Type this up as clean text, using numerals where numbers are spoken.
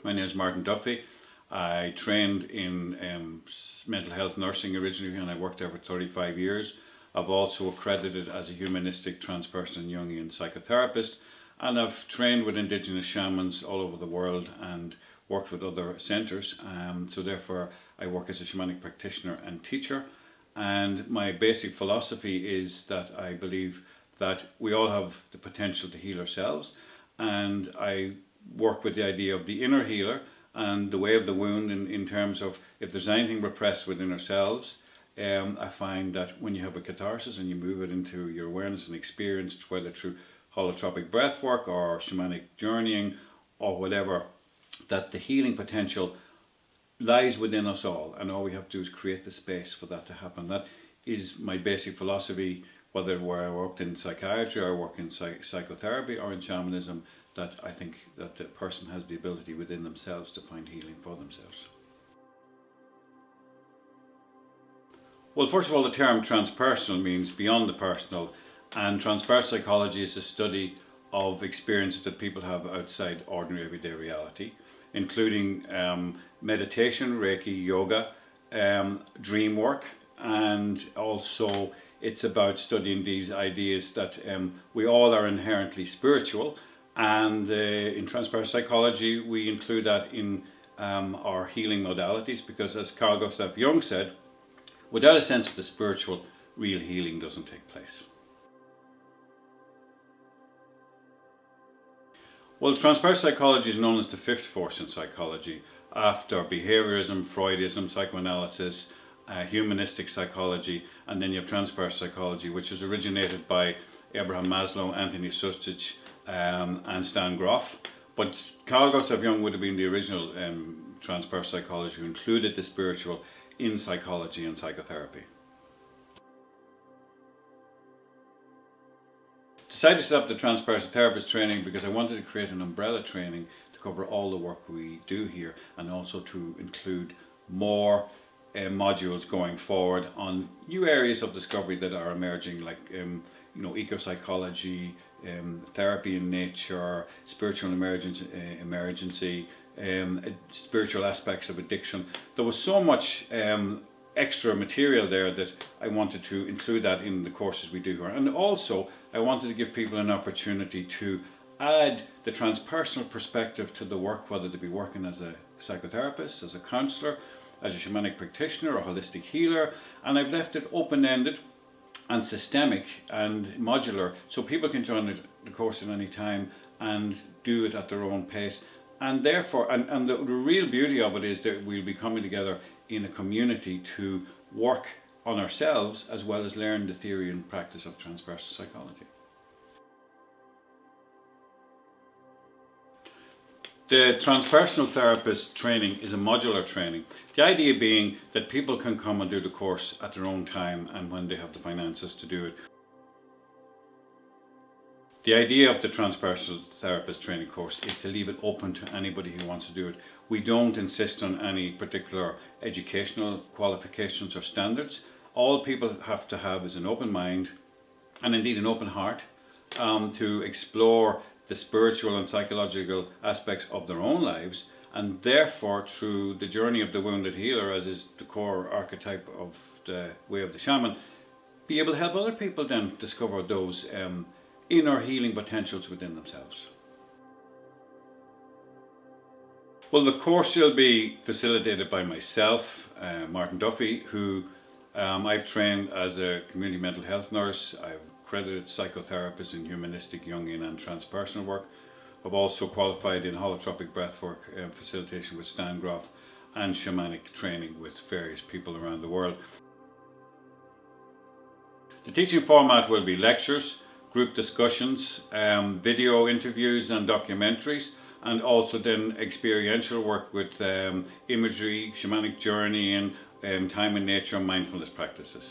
My name is Martin Duffy. I trained in mental health nursing originally, and I worked there for 35 years. I've also accredited as a humanistic transpersonal Jungian psychotherapist, and I've trained with indigenous shamans all over the world and worked with other centres. So therefore I work as a shamanic practitioner and teacher, and my basic philosophy is that I believe that we all have the potential to heal ourselves, and I work with the idea of the inner healer and the way of the wound in terms of if there's anything repressed within ourselves. I find that when you have a catharsis and you move it into your awareness and experience, whether through holotropic breath work or shamanic journeying or whatever, that the healing potential lies within us all, and all we have to do is create the space for that to happen. That is my basic philosophy, whether where I worked in psychiatry or I work in psychotherapy or in shamanism, that I think that the person has the ability within themselves to find healing for themselves. Well, first of all, the term transpersonal means beyond the personal, and transpersonal psychology is a study of experiences that people have outside ordinary everyday reality, including meditation, Reiki, yoga, dream work, and also it's about studying these ideas that we all are inherently spiritual, and in transpersonal psychology we include that in our healing modalities, because as Carl Gustav Jung said, without a sense of the spiritual, real healing doesn't take place. Well, transpersonal psychology is known as the fifth force in psychology, after behaviorism, Freudism, psychoanalysis, humanistic psychology, and then you have transpersonal psychology, which was originated by Abraham Maslow, Anthony Sustic, and Stan Grof. But Carl Gustav Jung would have been the original transpersonal psychologist who included the spiritual in psychology and psychotherapy. Decided to set up the Transpersonal Therapist Training because I wanted to create an umbrella training to cover all the work we do here, and also to include more modules going forward on new areas of discovery that are emerging, like eco-psychology, therapy in nature, spiritual emergency, spiritual aspects of addiction. There was so much extra material there that I wanted to include that in the courses we do here. And also I wanted to give people an opportunity to add the transpersonal perspective to the work, whether they be working as a psychotherapist, as a counsellor, as a shamanic practitioner or holistic healer. And I've left it open-ended and systemic and modular, so people can join the course at any time and do it at their own pace. And therefore, and the real beauty of it is that we'll be coming together in a community to work on ourselves as well as learn the theory and practice of transpersonal psychology. The Transpersonal Therapist Training is a modular training. The idea being that people can come and do the course at their own time and when they have the finances to do it. The idea of the Transpersonal Therapist Training course is to leave it open to anybody who wants to do it. We don't insist on any particular educational qualifications or standards. All people have to have is an open mind, and indeed an open heart, to explore the spiritual and psychological aspects of their own lives, and therefore through the journey of the wounded healer, as is the core archetype of the way of the shaman, be able to help other people then discover those inner healing potentials within themselves. Well, the course will be facilitated by myself, Martin Duffy, who I've trained as a community mental health nurse. I've accredited psychotherapist in humanistic, Jungian and transpersonal work. I've also qualified in holotropic breathwork facilitation with Stan Grof, and shamanic training with various people around the world. The teaching format will be lectures, group discussions, video interviews and documentaries, and also then experiential work with imagery, shamanic journey, and time in nature and mindfulness practices.